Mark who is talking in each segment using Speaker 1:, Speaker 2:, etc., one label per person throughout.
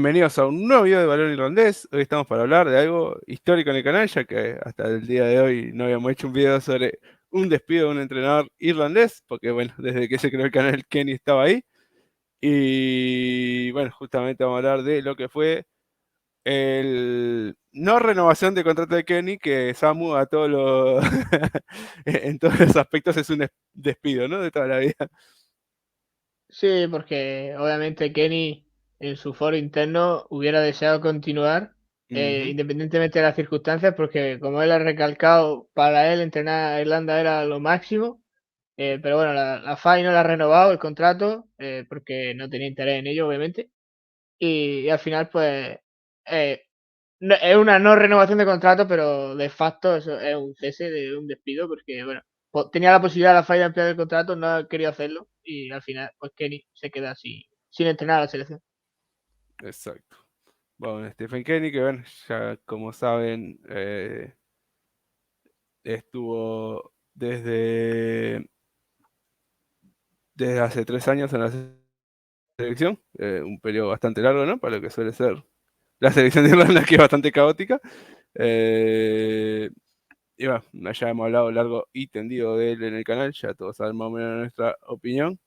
Speaker 1: Bienvenidos a un nuevo video de Balón Irlandés. Hoy estamos para hablar de algo histórico en el canal, ya que hasta el día de hoy no habíamos hecho un video sobre un despido de un entrenador irlandés, porque bueno, desde que se creó el canal Kenny estaba ahí. Y bueno, justamente vamos a hablar de lo que fue el no renovación de contrato de Kenny, que Samu a todos los en todos los aspectos es un despido, ¿no? De toda la vida.
Speaker 2: Sí, porque obviamente Kenny en su foro interno hubiera deseado continuar,
Speaker 1: Ujú.
Speaker 2: independientemente de las circunstancias, porque como él ha recalcado, para él entrenar a Irlanda era lo máximo, pero bueno, la FAI no le ha renovado el contrato, porque no tenía interés en ello, obviamente, y al final pues eh, es una no renovación de contrato, pero de facto eso es un cese, de un despido, porque bueno, tenía la posibilidad la FAI de ampliar el contrato, no ha querido hacerlo y al final pues Kenny se queda sin entrenar a la selección.
Speaker 1: Exacto. Bueno, Stephen Kenny, que bueno, ya como saben, estuvo desde hace 3 años en la selección, un periodo bastante largo, ¿no? Para lo que suele ser la selección de Irlanda, que es bastante caótica. Eh, y bueno, ya hemos hablado largo y tendido de él en el canal, ya todos saben más o menos nuestra opinión.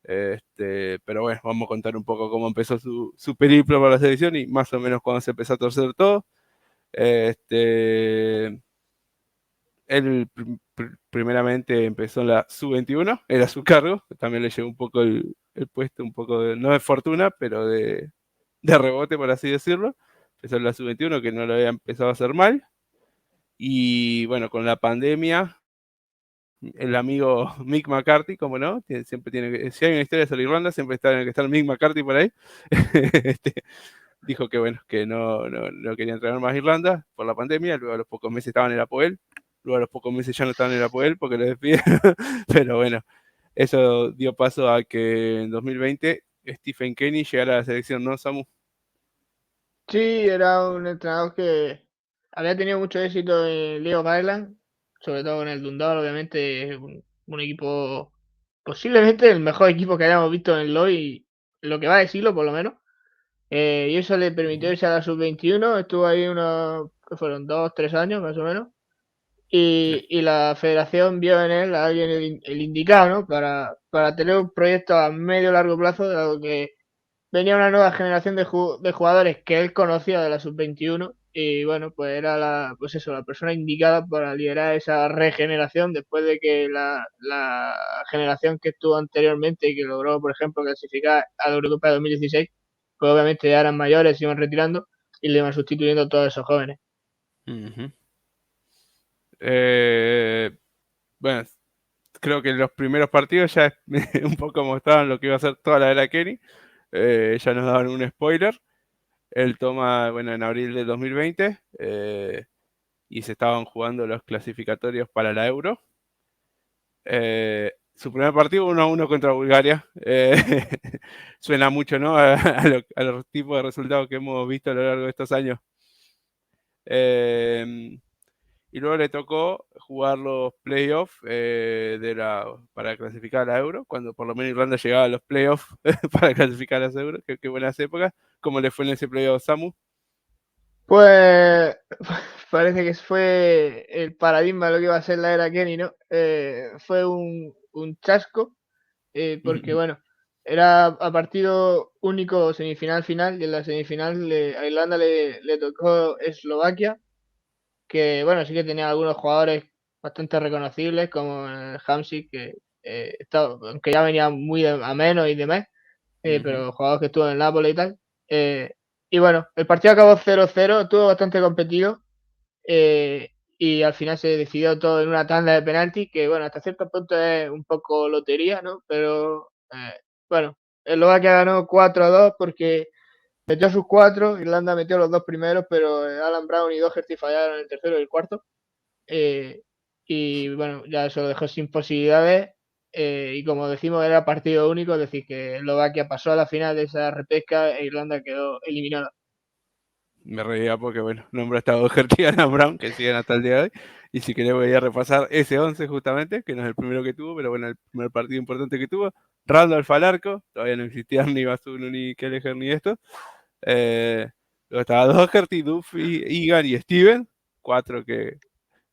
Speaker 1: Pero bueno, vamos a contar un poco cómo empezó su periplo para la selección y más o menos cuando se empezó a torcer todo. Este, Él primeramente empezó en la sub-21, era su cargo, también le llegó un poco el puesto, un poco de, no de fortuna, pero de rebote, por así decirlo. Empezó en la sub-21, que no lo había empezado a hacer mal. Y bueno, con la pandemia, el amigo Mick McCarthy, como no, siempre tiene que, si hay una historia sobre Irlanda, siempre tiene que estar Mick McCarthy por ahí. Este, dijo que bueno, que no quería entrenar más Irlanda por la pandemia, luego a los pocos meses estaban en el Apoel, luego a los pocos meses ya no estaban en el Apoel porque lo despidieron, pero bueno, eso dio paso a que en 2020 Stephen Kenny llegara a la selección, ¿no, Samu?
Speaker 2: Sí, era un entrenador que había tenido mucho éxito en League of Ireland, sobre todo con el Dundee, obviamente es un equipo, posiblemente el mejor equipo que hayamos visto en LoI, lo que va de siglo por lo menos. Y eso le permitió
Speaker 1: Ujú.
Speaker 2: irse a la sub-21, estuvo ahí unos, que fueron 2, 3 años más o menos,
Speaker 1: Sí.
Speaker 2: y la federación vio en él a alguien el indicado, ¿no? Para tener un proyecto a medio largo plazo, dado que venía una nueva generación de jugadores que él conocía de la sub-21, y bueno, pues era pues eso, la persona indicada para liderar esa regeneración después de que la generación que estuvo anteriormente y que logró, por ejemplo, clasificar a la Eurocopa de 2016, pues obviamente ya eran mayores, se iban retirando y le iban sustituyendo a todos esos jóvenes.
Speaker 1: Ujú. Eh, bueno, creo que en los primeros partidos ya un poco mostraban lo que iba a ser toda la era Kenny. Ya nos daban un spoiler. Él toma, bueno, en abril de 2020 y se estaban jugando los clasificatorios para la Euro. Su primer partido 1-1 contra Bulgaria. Suena mucho, ¿no? A los tipos de resultados que hemos visto a lo largo de estos años. Eh, y luego le tocó jugar los playoffs para clasificar a la Euro, cuando por lo menos Irlanda llegaba a los playoffs para clasificar a las Euro. Qué buenas épocas. ¿Cómo le fue en ese playoff, Samu?
Speaker 2: Pues parece que fue el paradigma de lo que iba a ser la era Kenny, ¿no? Fue un chasco, porque bueno, era a partido único semifinal final, y en la semifinal a Irlanda le tocó Eslovaquia, que bueno, sí que tenía algunos jugadores bastante reconocibles, como Hamsik, que aunque ya venía muy a menos y demás,
Speaker 1: Ujú.
Speaker 2: pero jugadores que estuvo en el Napoli y tal. eh, y bueno, el partido acabó 0-0, estuvo bastante competido, eh, y al final se decidió todo en una tanda de penaltis, que bueno, hasta cierto punto es un poco lotería, ¿no? Pero bueno, Eslovaquia ganó 4-2 porque metió sus cuatro, Irlanda metió los dos primeros, pero Alan Brown y Doherty fallaron el tercero y el cuarto. eh, y bueno, ya eso lo dejó sin posibilidades. Y como decimos, era partido único, es decir, que Eslovaquia pasó a la final de esa repesca e Irlanda quedó eliminada.
Speaker 1: Me reía porque, bueno, nombra hasta Doherty y Alan Brown, que siguen hasta el día de hoy. Y si querés voy a repasar ese 11 justamente, que no es el primero que tuvo, pero bueno, el primer partido importante que tuvo. Randolph al arco, todavía no existían ni Basunu, ni Kelleher, ni esto. Luego estaba Doherty, Duffy, Egan y Steven. 4 que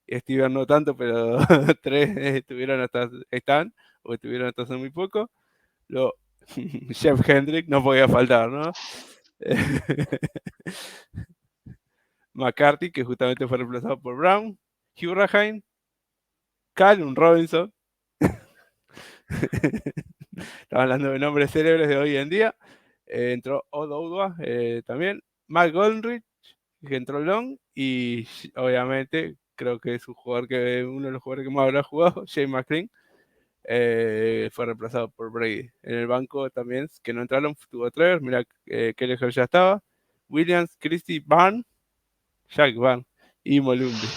Speaker 1: Steven no tanto, pero 3 están, o estuvieron hasta hace muy poco. Luego, Jeff Hendrick no podía faltar, ¿no? McCarthy, que justamente fue reemplazado por Brown. Hugh Rahine, Callum Robinson. Estaba hablando de nombres célebres de hoy en día. Entró Odoudua también. Matt Goldrich, que entró Long. Y obviamente, creo que es uno de los jugadores que más habrá jugado, Shane McClain. Fue reemplazado por Brady. En el banco también, que no entraron, tuvo Trevor. Mira, Kelleher ya estaba. Williams, Christie, Barn, Jack Barn y Molumby.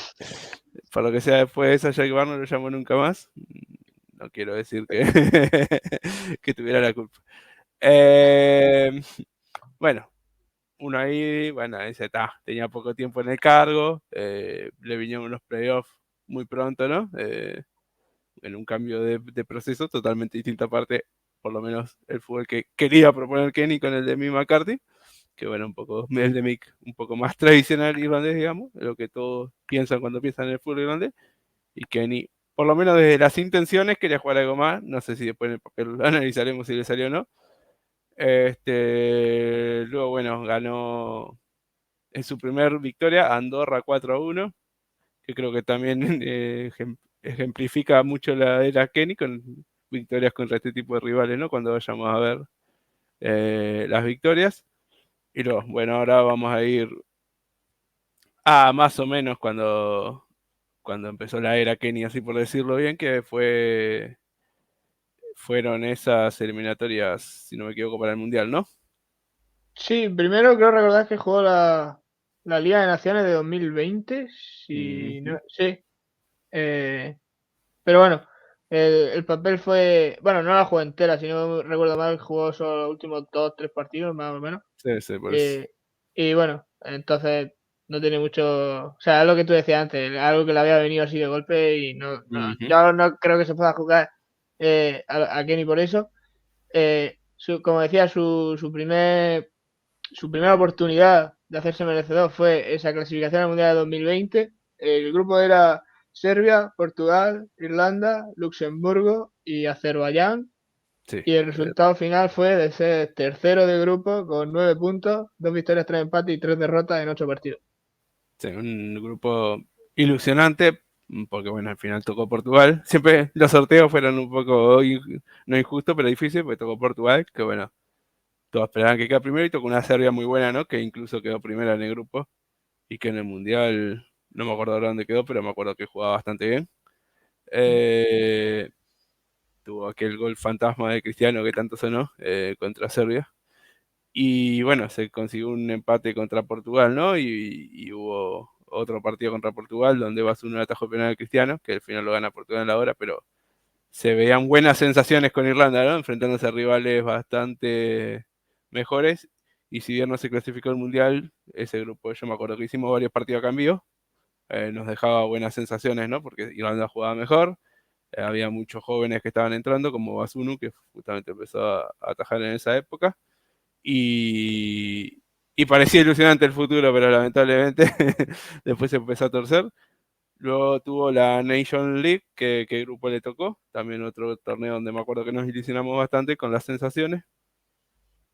Speaker 1: Por lo que sea, después de eso, Jack Barn no lo llamó nunca más. No quiero decir que, que tuviera la culpa. Bueno, uno ahí, bueno, ese está, tenía poco tiempo en el cargo, le vinieron unos playoffs muy pronto, ¿no? En un cambio de proceso totalmente distinta parte, por lo menos el fútbol que quería proponer Kenny con el de Mick McCarthy, que bueno, un poco el de Mick, un poco más tradicional irlandés, digamos, lo que todos piensan cuando piensan en el fútbol irlandés, y Kenny, por lo menos desde las intenciones, quería jugar algo más, no sé si después en el papel analizaremos si le salió o no. Luego, bueno, ganó en su primer victoria Andorra 4-1, que creo que también ejemplifica mucho la era Kenny con victorias contra este tipo de rivales, ¿no? Cuando vayamos a ver las victorias. Y luego, bueno, ahora vamos a ir a más o menos cuando empezó la era Kenny, así por decirlo bien, que fueron esas eliminatorias, si no me equivoco, para el Mundial, ¿no?
Speaker 2: Sí, primero creo recordar que jugó la Liga de Naciones de 2020, si
Speaker 1: Ujú.
Speaker 2: no, sí. Pero bueno, el papel fue, bueno, no la jugó entera, si no recuerdo mal, jugó solo los últimos 2, 3 partidos, más o menos.
Speaker 1: Sí, sí, por eso.
Speaker 2: Eh, y bueno, entonces no tiene mucho, o sea, es lo que tú decías antes, algo que le había venido así de golpe y
Speaker 1: Ujú.
Speaker 2: yo no creo que se pueda jugar a Kenny por eso. Como decía, su primera oportunidad de hacerse merecedor fue esa clasificación al Mundial de 2020. El grupo era Serbia, Portugal, Irlanda, Luxemburgo y Azerbaiyán.
Speaker 1: Sí,
Speaker 2: Y el resultado final fue de ser tercero de grupo con 9 puntos, 2 victorias, 3 empates y 3 derrotas en 8 partidos.
Speaker 1: sí, un grupo ilusionante, porque bueno, al final tocó Portugal. Siempre los sorteos fueron un poco, no injustos, pero difíciles, porque tocó Portugal, que bueno, todos esperaban que quedara primero y tocó una Serbia muy buena, ¿no? Que incluso quedó primera en el grupo y que en el Mundial, no me acuerdo ahora dónde quedó, pero me acuerdo que jugaba bastante bien. Eh, Tuvo aquel gol fantasma de Cristiano que tanto sonó contra Serbia. Y bueno, se consiguió un empate contra Portugal, ¿no? Y hubo otro partido contra Portugal donde va a ser un atajo penal de Cristiano, que al final lo gana Portugal en la hora, pero se veían buenas sensaciones con Irlanda, ¿no? Enfrentándose a rivales bastante mejores. Y si bien no se clasificó el Mundial, ese grupo, yo me acuerdo que hicimos varios partidos a cambio, nos dejaba buenas sensaciones, ¿no? Porque Irlanda jugaba mejor, había muchos jóvenes que estaban entrando, como Basunu, que justamente empezó a atajar en esa época y, y parecía ilusionante el futuro, pero lamentablemente después se empezó a torcer. Luego tuvo la Nation League, que grupo le tocó, también otro torneo donde me acuerdo que nos ilusionamos bastante con las sensaciones.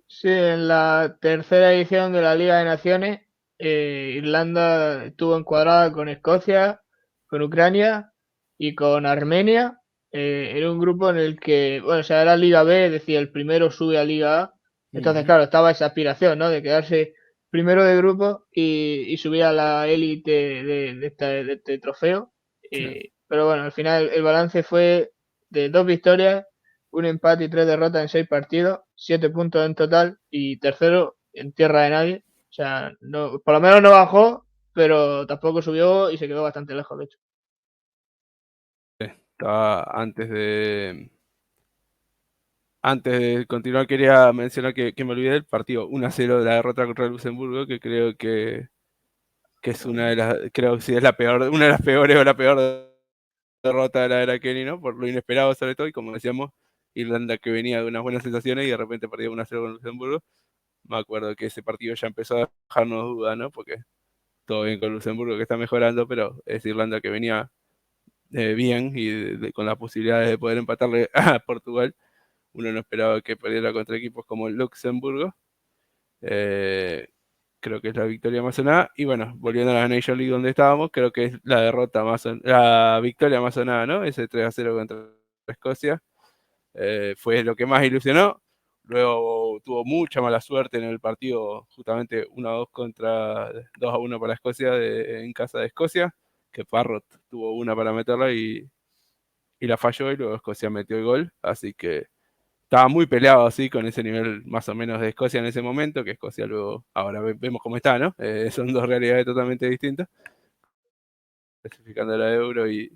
Speaker 2: Sí, en la tercera edición de la Liga de Naciones, Irlanda estuvo encuadrada con Escocia, con Ucrania y con Armenia. Era un grupo en el que, bueno, o sea, era Liga B, es decir, el primero sube a Liga A. Entonces,
Speaker 1: Ujú.
Speaker 2: claro, estaba esa aspiración, ¿no? De quedarse primero de grupo y subir a la élite de este trofeo.
Speaker 1: Sí,
Speaker 2: Pero bueno, al final el balance fue de 2 victorias, un empate y 3 derrotas en 6 partidos, 7 puntos en total y tercero en tierra de nadie. O sea, no, por lo menos no bajó, pero tampoco subió y se quedó bastante lejos, de hecho.
Speaker 1: estaba antes de continuar, quería mencionar que me olvidé del partido 1-0 de la derrota contra el Luxemburgo, que creo que es una de las, creo que sí es la peor, una de las peores o la peor derrota de la era Kenny, ¿no? Por lo inesperado sobre todo, y como decíamos, Irlanda que venía de unas buenas sensaciones y de repente perdió 1-0 con Luxemburgo. me acuerdo que ese partido ya empezó a dejarnos duda, ¿no? Porque todo bien con Luxemburgo que está mejorando, pero es Irlanda que venía bien y con las posibilidades de poder empatarle a Portugal. Uno no esperaba que perdiera contra equipos como el Luxemburgo. Creo que es la victoria más sonada. Y bueno, volviendo a la Nation League donde estábamos, creo que es la derrota más la victoria más sonada, ¿no? Ese 3-0 contra Escocia. Fue lo que más ilusionó. Luego tuvo mucha mala suerte en el partido, justamente 1-2 contra 2-1 para Escocia en casa de Escocia, que Parrot tuvo una para meterla y la falló y luego Escocia metió el gol. Así que estaba muy peleado así con ese nivel más o menos de Escocia en ese momento, que Escocia luego, ahora vemos cómo está, ¿no? Son dos realidades totalmente distintas, clasificando la Euro y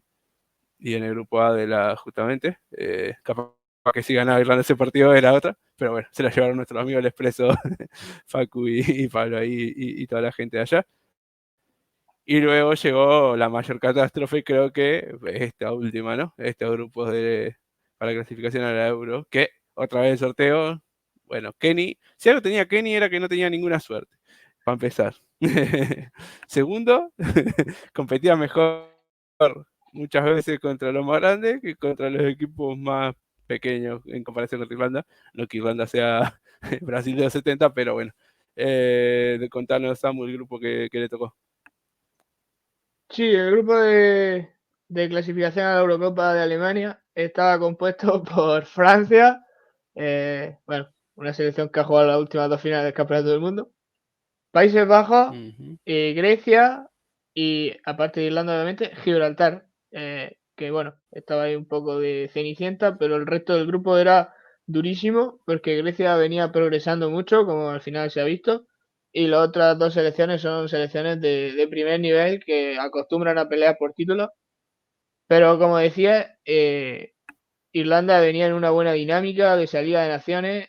Speaker 1: en el grupo A de la justamente. Capaz que si ganaba Irlanda ese partido era otra, pero bueno, se la llevaron nuestros amigos del Expreso, Facu y Pablo ahí y toda la gente de allá. Y luego llegó la mayor catástrofe, creo que esta última, ¿no? Estos grupos para clasificación a la Euro, que otra vez el sorteo, bueno, Kenny, si algo tenía Kenny era que no tenía ninguna suerte, para empezar. Segundo, competía mejor muchas veces contra los más grandes que contra los equipos más pequeños en comparación con Irlanda. No que Irlanda sea Brasil de los 70, pero bueno. De contarnos, Samu, el grupo que le tocó.
Speaker 2: Sí, el grupo de clasificación a la Eurocopa de Alemania estaba compuesto por Francia, bueno, una selección que ha jugado las últimas dos finales del Campeonato del Mundo, Países Bajos, Grecia y, aparte de Irlanda, obviamente, Gibraltar, que bueno, estaba ahí un poco de cenicienta, pero el resto del grupo era durísimo porque Grecia venía progresando mucho, como al final se ha visto, y las otras dos selecciones son selecciones de primer nivel que acostumbran a pelear por títulos. Pero como decía, Irlanda venía en una buena dinámica de salida de naciones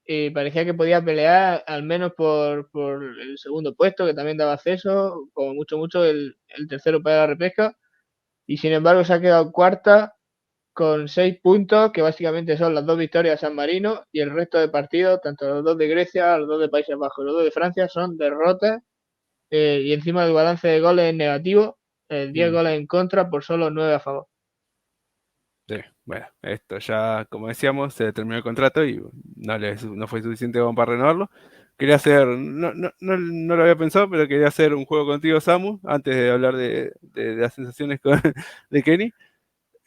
Speaker 2: y parecía que podía pelear al menos por el segundo puesto, que también daba acceso, como mucho el tercero para la repesca. Y sin embargo se ha quedado cuarta con 6 puntos, que básicamente son las dos victorias de San Marino, y el resto de partidos, tanto los dos de Grecia, los dos de Países Bajos y los dos de Francia, son derrotas. Y encima el balance de goles es negativo, 10 goles en contra por solo 9 a favor.
Speaker 1: Sí, bueno, esto ya, como decíamos, se terminó el contrato y no fue suficiente como para renovarlo. Quería hacer, no lo había pensado, pero quería hacer un juego contigo, Samu, antes de hablar de las sensaciones de Kenny.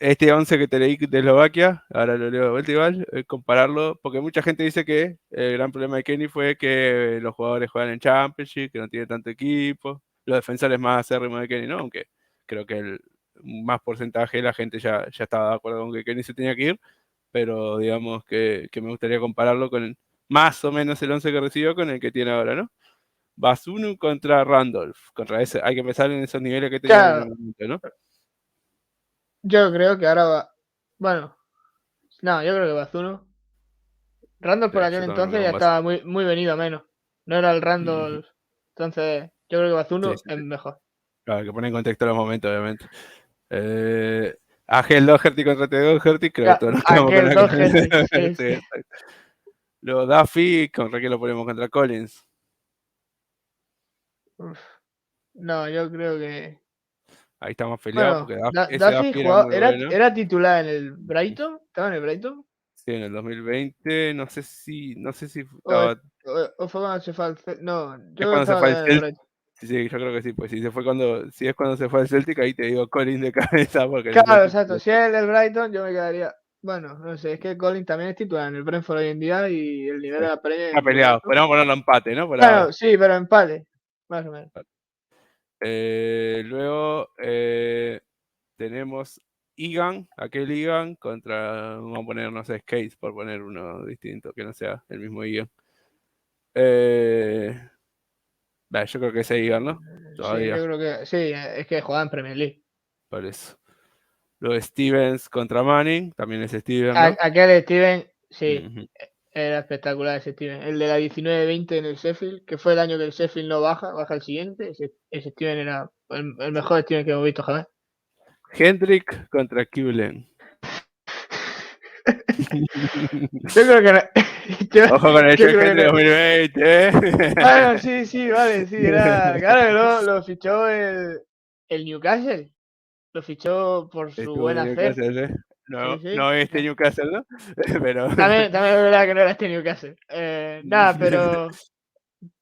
Speaker 1: Este 11 que te leí de Eslovaquia, ahora lo leo de vuelta igual, compararlo, porque mucha gente dice que el gran problema de Kenny fue que los jugadores juegan en Championship, que no tiene tanto equipo, los defensores más acérrimos de Kenny, ¿no? Aunque creo que el más porcentaje de la gente ya estaba de acuerdo con que Kenny se tenía que ir, pero digamos que me gustaría compararlo con más o menos el 11 que recibió con el que tiene ahora, ¿no? Basunu contra Randolph, contra ese, hay que empezar en esos niveles que tenían en el
Speaker 2: Claro,
Speaker 1: momento, ¿no?
Speaker 2: yo creo que ahora va. Bueno, no, yo creo que Bazuno. Randolph
Speaker 1: Sí,
Speaker 2: por
Speaker 1: yo
Speaker 2: aquel
Speaker 1: también me
Speaker 2: entonces
Speaker 1: quedo
Speaker 2: ya
Speaker 1: con Basunu.
Speaker 2: estaba muy venido a menos. No era el Randolph. Entonces, yo creo que
Speaker 1: Sí,
Speaker 2: Bazuno
Speaker 1: sí,
Speaker 2: es
Speaker 1: sí.
Speaker 2: mejor.
Speaker 1: Claro, que pone en contexto los momentos, obviamente. Ángel Doherty contra Theo Doherty, creo que todos nos quedamos con
Speaker 2: Aquel
Speaker 1: la
Speaker 2: Doherty, sí,
Speaker 1: Sí,
Speaker 2: sí.
Speaker 1: exacto. Luego Duffy, con Raquel lo ponemos contra Collins.
Speaker 2: Uf, no, yo creo que.
Speaker 1: Ahí está más peleado
Speaker 2: Bueno,
Speaker 1: porque ese
Speaker 2: Duffy
Speaker 1: Duffy era muy bueno.
Speaker 2: era titular en el Brighton. ¿Estaba en el Brighton?
Speaker 1: Sí, en el 2020, no sé si
Speaker 2: ¿O,
Speaker 1: estaba.
Speaker 2: o fue cuando se fue al No, yo
Speaker 1: Es
Speaker 2: creo que
Speaker 1: cuando se
Speaker 2: estaba
Speaker 1: fue al
Speaker 2: todavía en el
Speaker 1: Celtic.
Speaker 2: Brighton.
Speaker 1: Sí, sí, yo creo que sí, pues si es cuando se fue al Celtic, ahí te digo Collins de cabeza, porque en el
Speaker 2: Claro,
Speaker 1: Celtic.
Speaker 2: exacto. Si es el del Brighton, yo me quedaría. Bueno, no sé, es que Colin también es titular en el Brentford hoy en día y el nivel de la Premier es
Speaker 1: Está
Speaker 2: muy
Speaker 1: peleado.
Speaker 2: alto.
Speaker 1: Podemos ponerlo empate, ¿no? Por
Speaker 2: Bueno,
Speaker 1: ahora.
Speaker 2: sí, pero empate, más o menos.
Speaker 1: Luego tenemos aquel Egan contra, vamos a poner, no sé, Skates, por poner uno distinto, que no sea el mismo Egan. Eh, yo creo que ese Egan, ¿no?
Speaker 2: Sí, yo
Speaker 1: Todavía,
Speaker 2: creo que sí, es que jugaba en Premier League.
Speaker 1: por eso. Luego Stevens contra Manning, también es Steven, ¿no?
Speaker 2: Aquel Steven, sí,
Speaker 1: Ujú.
Speaker 2: era espectacular ese Steven. El de la 19-20 en el Sheffield, que fue el año que el Sheffield no baja el siguiente. Ese Steven era el mejor Steven que hemos visto jamás.
Speaker 1: Hendrick contra Cullen.
Speaker 2: Yo creo que no. Yo,
Speaker 1: Ojo con el
Speaker 2: yo
Speaker 1: Joe
Speaker 2: creo que
Speaker 1: Hendry
Speaker 2: no.
Speaker 1: 2020,
Speaker 2: Bueno, sí, sí, vale, sí, era. Claro, que lo fichó el Newcastle. Lo fichó por su
Speaker 1: Estuvo
Speaker 2: buen
Speaker 1: en
Speaker 2: hacer.
Speaker 1: Newcastle, ¿eh?
Speaker 2: Sí,
Speaker 1: No,
Speaker 2: sí.
Speaker 1: no este Newcastle, ¿no? Pero...
Speaker 2: También es verdad que no era este Newcastle. Nada, pero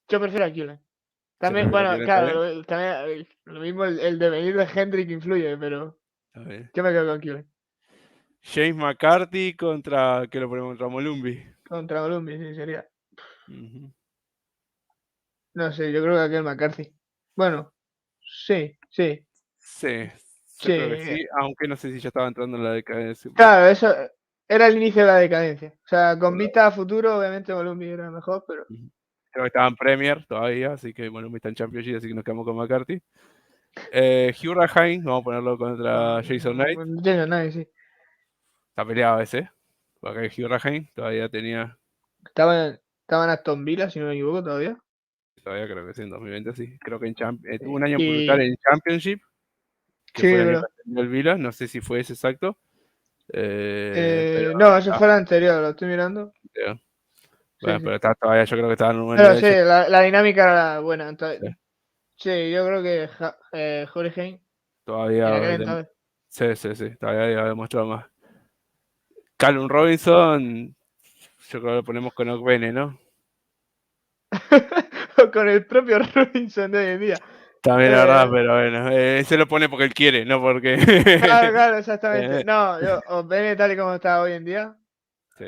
Speaker 2: yo prefiero a Cullen.
Speaker 1: Se
Speaker 2: También,
Speaker 1: prefiere
Speaker 2: bueno,
Speaker 1: que
Speaker 2: claro,
Speaker 1: también.
Speaker 2: también lo mismo el devenir de Hendrick influye, pero
Speaker 1: Está bien.
Speaker 2: yo me quedo con Cullen.
Speaker 1: James McCarthy contra, ¿qué lo ponemos? Contra Molumbi.
Speaker 2: Contra Columbia, sí, sería.
Speaker 1: Ujú.
Speaker 2: No sé, yo creo que aquel McCarthy. Bueno, sí, sí,
Speaker 1: Sí, yo creo que
Speaker 2: sí.
Speaker 1: sí, aunque no sé si ya estaba entrando en la decadencia un poco.
Speaker 2: Claro, eso era el inicio de la decadencia. O sea, con vista a futuro, obviamente Columbia era mejor, pero.
Speaker 1: Ujú. Creo que estaba en Premier todavía, así que Molumbi está en Championship, así que nos quedamos con McCarthy. Hugh Rahine, vamos a ponerlo contra Jason Knight.
Speaker 2: Jason Knight, sí.
Speaker 1: Está peleado ese, porque Hugh Rahine todavía tenía,
Speaker 2: Estaban Aston Villa, si no me equivoco, todavía.
Speaker 1: todavía creo que sí, en 2020 sí. Creo que tuvo un año brutal
Speaker 2: Y.
Speaker 1: en Championship, que
Speaker 2: Sí,
Speaker 1: fue el año
Speaker 2: bro.
Speaker 1: que terminó el Villa, no sé si fue ese exacto. Pero
Speaker 2: No, eso fue el anterior, lo estoy mirando.
Speaker 1: ya.
Speaker 2: Sí,
Speaker 1: Bueno,
Speaker 2: sí.
Speaker 1: pero todavía yo creo que estaba en un buen
Speaker 2: Pero
Speaker 1: nivel.
Speaker 2: sí, la dinámica era buena. Entonces,
Speaker 1: Sí,
Speaker 2: sí, yo creo que Hurricane en aquel
Speaker 1: todavía,
Speaker 2: entonces.
Speaker 1: sí, sí, sí, todavía había demostrado más. Callum Robinson, yo creo que lo ponemos con Ogbene, ¿no?
Speaker 2: Con el propio Robinson de hoy en día.
Speaker 1: También la verdad,
Speaker 2: Eh,
Speaker 1: pero bueno, se lo pone porque él quiere, no porque...
Speaker 2: claro, claro, exactamente.
Speaker 1: Eh,
Speaker 2: No, yo, Osbene tal y como está hoy en día,
Speaker 1: sí.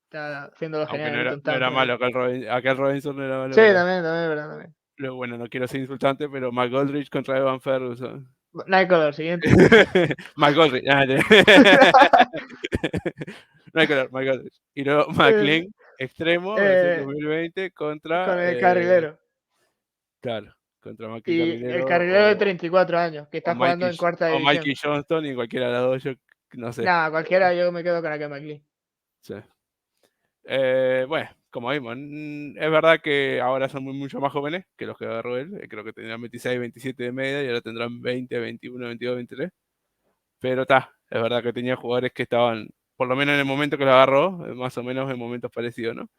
Speaker 2: está haciéndolo
Speaker 1: Aunque
Speaker 2: genial
Speaker 1: no
Speaker 2: el
Speaker 1: era,
Speaker 2: Tom
Speaker 1: no era
Speaker 2: Townsend ahí.
Speaker 1: malo, aquel Robinson no era malo,
Speaker 2: Sí,
Speaker 1: pero
Speaker 2: también, verdad, también.
Speaker 1: luego, bueno, no quiero ser insultante, pero McGoldrich contra Evan Ferguson.
Speaker 2: Nightcrawler, siguiente.
Speaker 1: McGoldrich, no hay color, McGoldrich. Y luego
Speaker 2: Eh,
Speaker 1: McLean, extremo, versión
Speaker 2: eh,
Speaker 1: 2020, contra,
Speaker 2: con el carrilero.
Speaker 1: claro, contra Maki
Speaker 2: Y el
Speaker 1: Carrilero
Speaker 2: carrilero de 34 años, que está jugando en cuarta
Speaker 1: O
Speaker 2: división.
Speaker 1: Mikey Johnston, y cualquiera de las dos, yo no sé.
Speaker 2: Nada, cualquiera yo me quedo con aquel McLean.
Speaker 1: Sí. Bueno, como vimos, es verdad que ahora son mucho más jóvenes que los que agarró él. Creo que tendrán 26, 27 de media y ahora tendrán 20, 21, 22, 23. Pero está, es verdad que tenía jugadores que estaban, por lo menos en el momento que lo agarró, más o menos en momentos parecidos, ¿no?